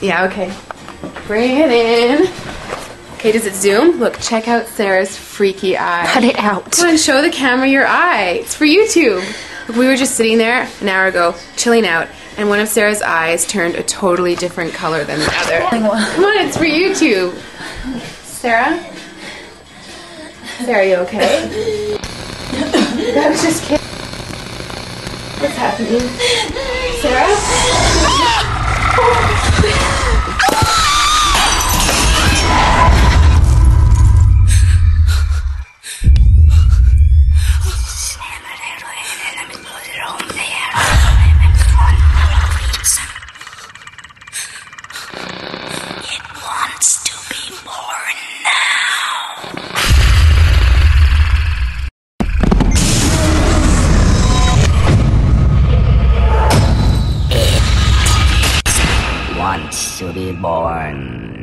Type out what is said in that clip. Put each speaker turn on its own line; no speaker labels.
Yeah, okay. Bring it in. Okay, does it zoom? Look, check out Sarah's freaky eye.
Cut it out.
Come on, show the camera your eye. It's for YouTube. Look, we were just sitting there an hour ago, chilling out, and one of Sarah's eyes turned a totally different color than the other. Come on, it's for YouTube. Sarah? Sarah, you okay? I was just kidding. What's happening? Sarah?
Wants to be born.